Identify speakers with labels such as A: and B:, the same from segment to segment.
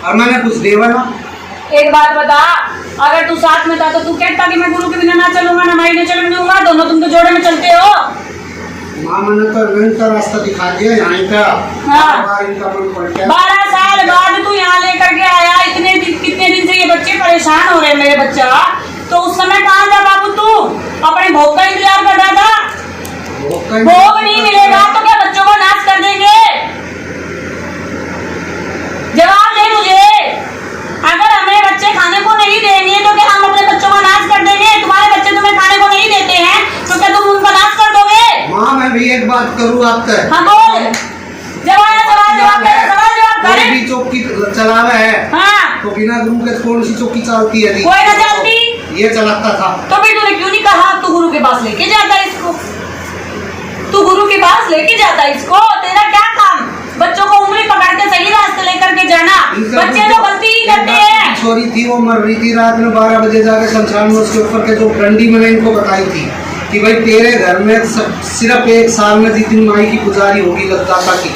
A: और मैंने कुछ देवा ना।
B: एक बात बता, अगर तू साथ में था तो तू कहता कि मैं गुरु के बिना ना चलूंगा ना माई ने चलूंगा, दोनों तुम तो जोड़े में चलते हो।
A: माँ मैंने तो इनका रास्ता दिखा दिया यहाँ का।
B: हाँ।
A: इनका मन पड़ गया।
B: 12 साल बाद तू यहाँ लेकर के आया, कितने दिन से ये बच्चे परेशान हो रहे हैं मेरे बच्चा। तो उस समय कहाँ था बाबू तू? अपने भोग का इंतजार कर रहा था। भोग नहीं मिलेगा तो क्या बच्चों को नाश कर देंगे? जवाब दे मुझे। अगर हमें बच्चे खाने को नहीं देंगे तो क्या हम अपने बच्चों का नाश कर देंगे? तुम्हारे बच्चे तुम्हें खाने को नहीं देते हैं तो क्या तुम उनका नाश कर दोगे?
A: माँ मैं भी एक बात करूँ आपसे।
B: हाँ बोल। जवाब करे।
A: भी चौकी चलावा है।
B: हाँ।
A: तो बिना गुरु के कौन सी चौकी चलती है?
B: कोई ना चलती।
A: ये चलाता था।
B: तो फिर तूने क्यों नहीं कहा तू गुरु के पास लेके जाता इसको? तू गुरु के पास लेके जाता इसको। तेरा क्या काम? बच्चों को उंगली पकड़ के सही रास्ते लेकर के जाना। बच्चे तो गलती ही करते हैं।
A: छोरी थी वो मर रही थी रात में 12 बजे जाके शमशान में, उसके ऊपर के जो डंडी मैंने इनको बताई थी कि भाई तेरे घर में सिर्फ एक साल में जितनी माई की पुजारी होगी लद्दाता की,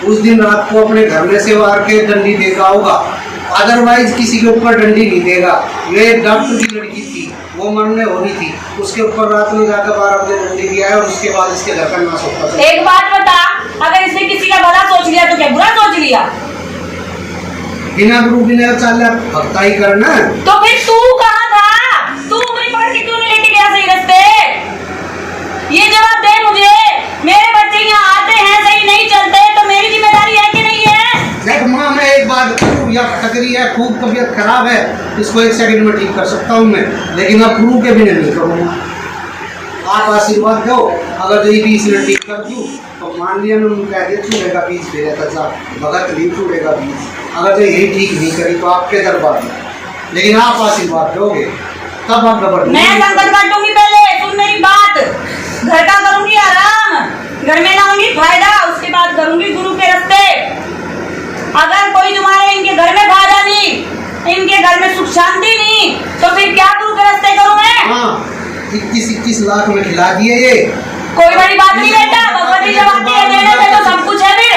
A: उस दिन रात को अपने घर में से वार के डंडी देगा होगा, अदरवाइज किसी के ऊपर डंडी नहीं देगा। ये एक डॉक्टर की लड़की थी, वो मरने हो रही थी, उसके ऊपर रात में जाकर 12 बजे डंडी दिया है और उसके बाद इसके घर का नाश होता है।
B: एक बात बता, अगर इसने किसी का भला सोच लिया तो क्या बुरा सोच लिया?
A: बिना गुरु बिना चाल भक्ता ही करना।
B: तो फिर तू कहाँ था? तू उंगली पकड़ के क्यों नहीं लेके गया सही रास्ते? ये जवाब दे मुझे। मेरे बच्चे यहाँ आते हैं सही नहीं चलते तो मेरी जिम्मेदारी है कि नहीं है?
A: देख माँ मैं एक बात करूँ, या टकरी है, खूब तबीयत खराब है, इसको 1 सेकंड में ठीक कर सकता हूँ मैं, लेकिन अब गुरु के बिना नहीं करूँगा। आप आशीर्वाद दो, अगर जो भी इसने ठीक कर दूँ तो मान लिया मैं कह दिया छूटेगा बीज मेरे तथा भगत नहीं छूटेगा बीज। अगर जो यही ठीक नहीं करी तो आपके दरबार में, लेकिन आप आशीर्वाद दोगे तब आप गड़बड़।
B: मैं संकट काटूंगी, पहले सुन मेरी बात। घर का करूंगी आराम, घर में लाऊंगी फायदा, उसके बाद करूंगी गुरु के रास्ते। अगर कोई तुम्हारे इनके घर में फायदा नहीं, इनके घर में सुख शांति नहीं, तो फिर क्या गुरु के रास्ते करूं मैं?
A: हाँ 21 लाख में खिला दिए ये।
B: कोई बड़ी बात नहीं बेटा, भगवती जब आती है देने से तो सब कुछ है। फिर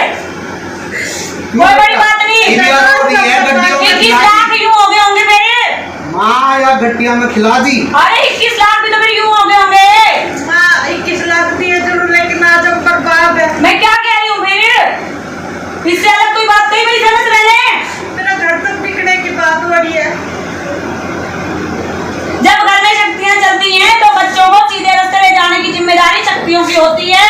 B: कोई बड़ी बात नहीं। 21 लाख यूं हो गए होंगे मेरे।
A: माँ या गट्टिया में खिला दी।
B: अरे 21 लाख भी तो फिर यूं हो गए होंगे।
C: हाँ 21 लाख दिए जरूर, लेकिन आज हम बर्बाद है।
B: मैं क्या कह रही हूँ फिर? इससे अलग कोई बात कही भाई समझ रहे?
C: मेरा घर तक बिकने की बात हो रही है।
B: जब घर में शक्तियाँ चलती हैं तो बच्चों को सीधे रास्ते ले जाने की जिम्मेदारी शक्तियों की होती है।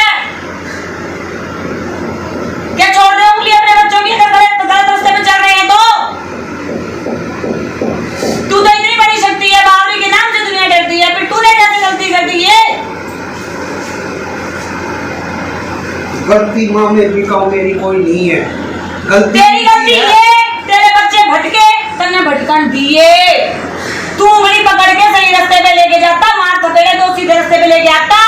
B: क्या छोड़ दे उंगली अपने बच्चों की अगर गलत रास्ते पे चल रहे हैं तो? तू तो इतनी बड़ी शक्ति है, बाबरी के नाम से दुनिया डरती है, फिर तूने कैसे गलती कर दी है?
A: गलती माँ में भी कहूँ मेरी कोई नहीं है, गलती
B: तेरी गलती है। तेरे बच्चे भटके, तन्ने भटकन दिए। तू उंगली पकड़ के सही रास्ते पे लेके जाता, मार थपेड़े तो सीधे रास्ते पे लेके आता।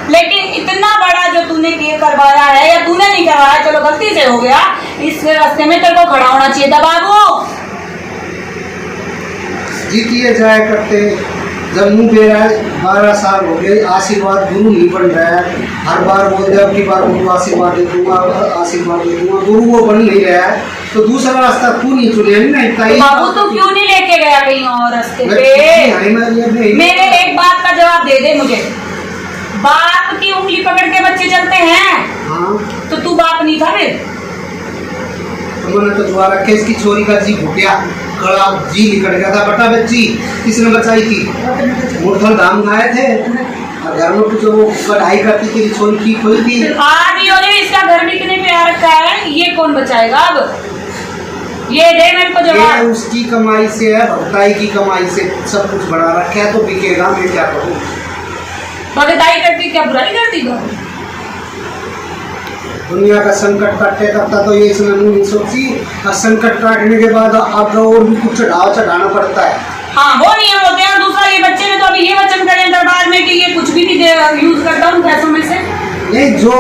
B: लेकिन इतना बड़ा जो तूने किए करवाया है, या तूने नहीं करवाया, चलो गलती से हो गया, इस रास्ते में तेरे को खड़ा होना चाहिए था बाबू।
A: जीतिए जाए करते जब मुँह दे रहा है 12 साल हो गए, आशीर्वाद गुरु नहीं बन रहा है। हर बार बोलते अब की बार गुरु आशीर्वाद दे दूंगा, आशीर्वाद दे दूंगा, गुरु वो बन नहीं रहा है, तो दूसरा रास्ता क्यों नहीं चुने?
B: तो बाबू तो क्यों नहीं लेके गया कहीं और रास्ते पे? मेरे एक बात का जवाब दे दे मुझे। बाप की उंगली पकड़ के बच्चे चलते हैं।
A: हाँ
B: तो तू बाप नहीं था फिर?
A: उन्होंने तो दुआ रखे, इसकी छोरी का जी घुटिया गला जी निकल गया था। बटा बच्ची किसने बचाई थी? मुठल धाम गाए थे और घर में कुछ वो कढ़ाई करती थी, छोरी ठीक हुई थी।
B: आज योगी इसका घर बिकने पे आ रखा है, ये कौन बचाएगा अब? ये दे मेरे को जवाब।
A: ये उसकी कमाई से है, भक्ताई की कमाई से सब कुछ बना रखा है, तो बिकेगा। मैं क्या करूँ?
B: भगताई करती क्या बुराई करती?
A: दुनिया का संकट काटे तब तो ये इसमें मुँह नहीं सोची, और संकट काटने के बाद आपको और भी कुछ चढ़ाना पड़ता है।
B: हाँ वो नियम होते हैं। और दूसरा ये बच्चे ने तो अभी ये वचन करे दरबार में कि ये कुछ भी नहीं यूज करता हूँ पैसों में से।
A: नहीं, जो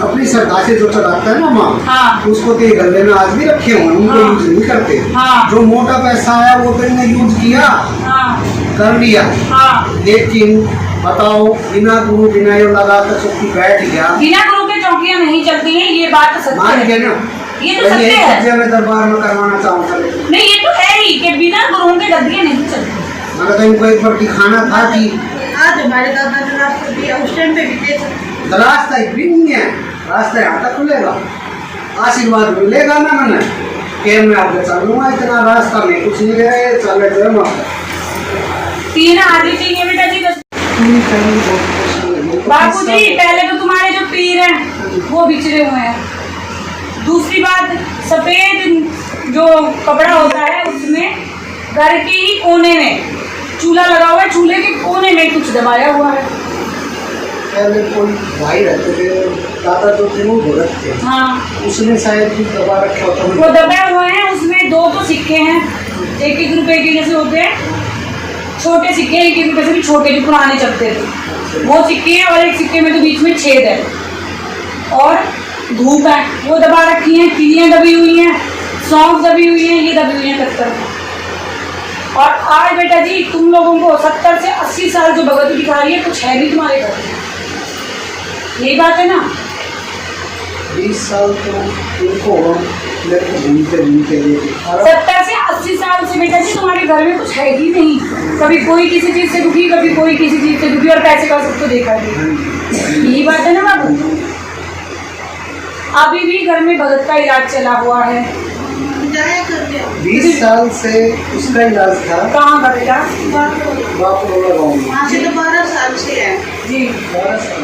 A: अपनी सरकार से जो चढ़ाता है ना माँ,
B: हाँ।
A: उसको तो गले में आज भी रखे हुए, उनको
B: हाँ।
A: यूज नहीं करते।
B: हाँ।
A: जो मोटा पैसा है वो तो इन्हें यूज किया,
B: हाँ।
A: कर लिया।
B: हाँ।
A: लेकिन बताओ बिना गुरु बिना ये लगा कर चौकी बैठ गया।
B: बिना गुरु के चौकियां नहीं चलती हैं, ये बात सच
A: मान
B: है।
A: गए ना,
B: ये तो सत्य है।
A: कब्जे में दरबार में करवाना चाहूँगा,
B: नहीं ये तो है ही कि बिना गुरुओं के गद्दियाँ नहीं चलती।
A: मतलब तो इनको एक बार दिखाना था कि
C: आज हमारे दादा ने रास्ता दिया, उस टाइम पे भी दे सकते।
A: रास्ता एक भी नहीं है, रास्ता यहाँ तक खुलेगा, आशीर्वाद मिलेगा ना मैंने कि मैं आपके चलूँगा, इतना रास्ता में कुछ नहीं रहे, चल रहे
B: तीन आदमी चाहिए बेटा जी। बाबू जी पहले तो तुम्हारे जो पीर हैं वो बिछड़े हुए हैं। दूसरी बात, सफेद जो कपड़ा होता है उसमें घर के ही कोने में चूल्हा लगा हुआ है, चूल्हे के कोने में कुछ दबाया हुआ है।
A: पहले कोई भाई रहते थे, दादा जो थे वो भगत थे,
B: हाँ
A: उसने शायद कुछ दबा रखा होता है।
B: वो दबे हुए हैं, उसमें दो तो सिक्के हैं, 1-1 रुपए के जैसे होते हैं छोटे सिक्के, 1-1 रुपए से भी छोटे जो पुराने चलते थे वो सिक्के हैं, और एक सिक्के में तो बीच में छेद है, और धूप है वो दबा रखी है, तिलियां दबी हुई हैं, सौंफ दबी हुई है, ये दबी हुई है कत्तर। और आज बेटा जी तुम लोगों को 70 से 80 साल जो भगवती दिखा रही है कुछ है भी तुम्हारे घर में, यही बात है ना।
A: 20 साल तो इनको मेरे को घूमते लेके
B: 70 से 80 साल से बेटा जी तुम्हारे घर में कुछ है ही नहीं। कभी कोई किसी चीज से दुखी, कभी कोई किसी चीज से दुखी, और पैसे का सबको देखा नहीं, यही बात है ना बाबू। अभी भी घर में भगत का इलाज चला हुआ है।
A: 20 साल से उसका इलाज था।
B: कहाँ का बेटा?
A: बापुरोला गाँव में।
C: वहाँ से तो 12 साल से है
B: जी।
A: 12 साल।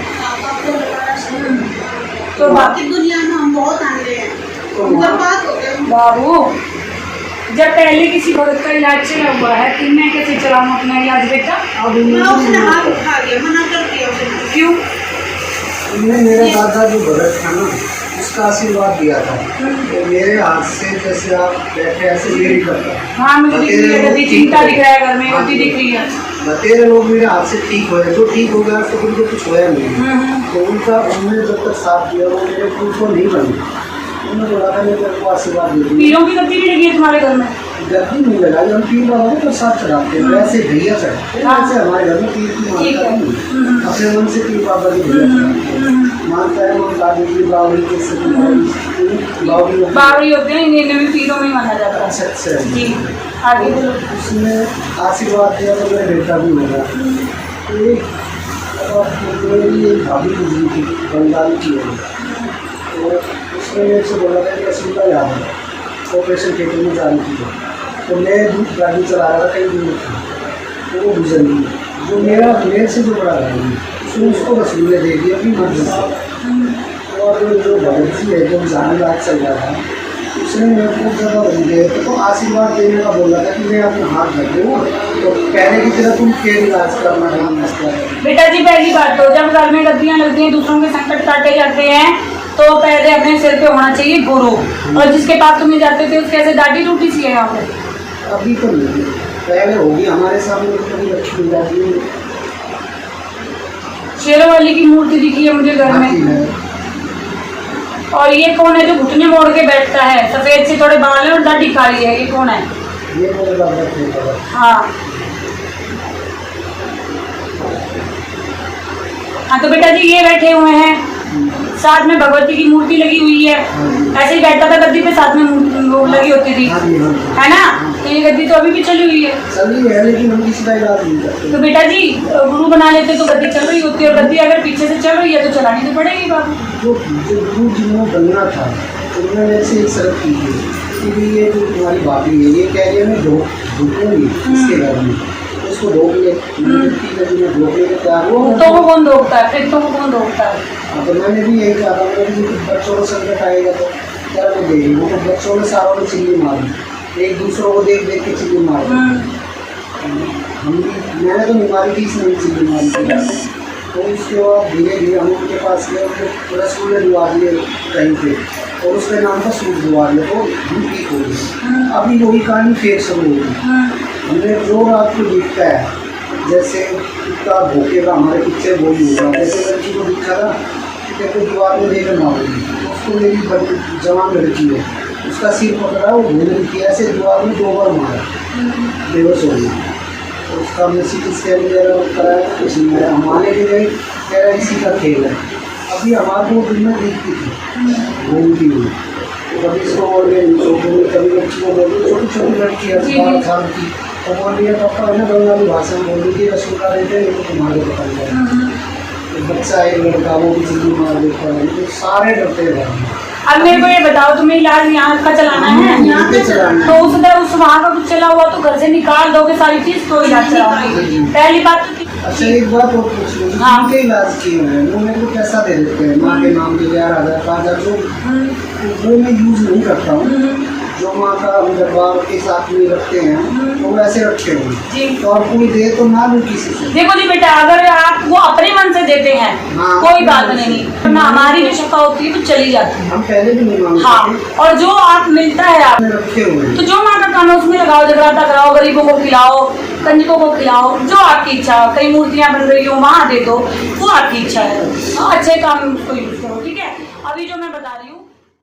B: तो
C: बाकी दुनिया में हम बहुत आंधे हैं, बर्बाद हो गए।
B: बाबू जब पहले किसी भगत का इलाज चला हुआ है तो मैं कैसे चलाऊँ अपना इलाज बेटा?
C: उसने हाथ उठा दिया, मना कर दिया उसने।
B: क्यों?
A: मेरा दादा जो भगत था ना उसका आशीर्वाद दिया था तो मेरे हाथ से जैसे आप बैठे ऐसे ये नहीं करता।
B: हाँ मुझे दिख रही है, गद्दी चिंता दिख रहा है घर में, गद्दी दिख रही है।
A: बतेरे लोग मेरे हाथ से ठीक हो गए, जो ठीक हो गया तो उनको कुछ होया नहीं, तो उन्होंने जब तक साथ दिया वो मेरे को नहीं बनी, उन्होंने बोला था मेरे को आशीर्वाद दे दी।
B: पीरों की गद्दी भी लगी है तुम्हारे घर में?
A: गद्दी नहीं लगाई, हम पीर बाबा को तो साथ चढ़ाते हैं, वैसे भैया चढ़ाते हैं, वैसे हमारे घर में पीर की मानता नहीं, अपने मन से पीर बाबा की भैया चढ़ाते हैं। मानता है वो दादी की बावरी के
B: बावरी होते हैं, इन्हें भी पीरों में माना जाता है।
A: अच्छा
B: जी आगे बोलो।
A: उसने आशीर्वाद दिया तो मेरा बेटा भी होगा। मेरी एक भाभी गुजरी थी, बंगाल की है, तो उसने मेरे से बोला था कि असुविधा याद है, ऑपरेशन थिएटर में जाने की है, तो मैं गाड़ी चला रहा था कहीं दूर थी, तो वो गुजर गई। जो मेरे से जो बड़ा है उसने उसको रसगुल्ले दे दिया अपनी मर्जी से, और जो भगत जी है जो जाने बात चल रहा था उसने मेरे को जब दिए तो आशीर्वाद देने का बोला था कि मैं अपने हाथ धर दूँ, तो पहले की तरह तुम फिर इलाज करना है।
B: बेटा जी पहली बात तो जब घर में गद्दियाँ लगती हैं, दूसरों के संकट काटे जाते हैं, तो पहले अपने सिर पे होना चाहिए गुरु, और जिसके पास तुम्हें जाते थे उसके ऐसे दाढ़ी टूटी सी है यहाँ पे?
A: अभी तो नहीं, पहले होगी हमारे सामने कभी रखी हुई जाती है।
B: शेरों वाली की मूर्ति दिखी है मुझे घर में। और ये कौन है जो घुटने मोड़ के बैठता है, सफेद से थोड़े बाल है और दाढ़ी काली है, ये कौन है?
A: ये मेरे बाबा थे।
B: हाँ हाँ तो बेटा जी ये बैठे हुए हैं, साथ में भगवती की मूर्ति लगी हुई है, ऐसे ही बैठता था गद्दी पे, साथ में वो लगी होती थी, है ना? तो ये गद्दी तो अभी भी चली हुई है,
A: लेकिन हम किसी का इलाज नहीं करते।
B: तो बेटा जी गुरु बना लेते तो गद्दी चल रही होती है, और गद्दी अगर पीछे से चल रही है तो चलानी तो पड़ेगी बाबू।
A: जो गुरु जिन्होंने बनना था उन्होंने मेरे से एक शर्त की थी कि ये जो तुम्हारी भाभी है ये कह रही है मैं धोखूँगी इसके घर में, उसको धोख ले, धोख ले तैयार हो
B: तो वो कौन धोखता है फिर? तो वो कौन धोखता है?
A: तो मैंने भी यही कहा था, मैंने भी बच्चों को संकट आएगा तो क्या वो देगी, वो तो बच्चों ने सारों ने चिल्ली मारी, एक दूसरों को देख देख के चिल्ली मारी। हम भी मैंने तो नहीं मारी थी, इसने चिल्ली मारी थी। तो उसके बाद धीरे धीरे हम उनके पास गए, उनको रसगुल्ले दिवा दिए कहीं पे, और उसके नाम पर सूट दिवा दिया, तो हम ठीक हो गई। अभी वही कहानी फिर शुरू होगी। हमने जो रात को दिखता है जैसे कुत्ता भोंकेगा, हमारे पीछे वो ही होगा। जैसे लड़की को दिखा था देखो दीवार में देकर मारूंगी, उसको मेरी बड़ी जवान लड़की है, उसका सिर पकड़ा, वो भूल रही थी, ऐसे दीवार में 2 बार मारा, बेहोश हो गई। उसका हमने CT स्कैन वगैरह कराया, कुछ नहीं आया। हमारे भी गए, कह रहा इसी का खेल है। अभी हमारे को दिन में दिखती थी घूमती हुई, कभी इसको बोल रही है, कभी बच्ची को बोल रही, छोटी छोटी लड़की है
B: जी,
A: 12 साल की, तो बोल रही है पापा है ना बंगाली भाषा में बोल रही थी रसगुल्ला देते हैं तो तुम्हारे पकड़ जाए। बच्चा एक लड़का वो भी जल्दी मार देता है, तो सारे डरते हैं घर में।
B: अब मेरे को ये बताओ, तुम्हें इलाज यहाँ का चलाना है,
A: यहाँ पे चलाना
B: तो
A: है।
B: उस वहाँ का कुछ चला हुआ तो घर से निकाल दोगे सारी चीज तो इलाज चलाओगे। पहली बात तो
A: अच्छा एक बात और पूछ लो, जो
B: हाँ।
A: उनके इलाज किए हैं वो मेरे को पैसा दे देते हैं, माँ के नाम पे 11,000 5,000, जो मैं यूज नहीं करता हूँ, जो माँ का हम दरबार के साथ में रखते हैं तो वैसे रखे हुए
B: जी।
A: तो और कोई दे तो ना लूँ किसी से।
B: देखो जी बेटा, अगर आप वो अपने मन से देते हैं
A: हाँ।
B: कोई बात नहीं, वरना हमारी जो शफा होती है तो चली जाती है।
A: हम पहले भी नहीं मांगते
B: हाँ, और जो आप मिलता है आप
A: थे, रखे हुए हैं।
B: तो जो माँ का काम है उसमें लगाओ, जगराता कराओ, गरीबों को खिलाओ, कंजकों को खिलाओ, जो आपकी इच्छा हो। कई मूर्तियाँ बन रही हो वहाँ दे दो, वो आपकी इच्छा है। अच्छे काम में उसको यूज करो, ठीक है। अभी जो मैं बता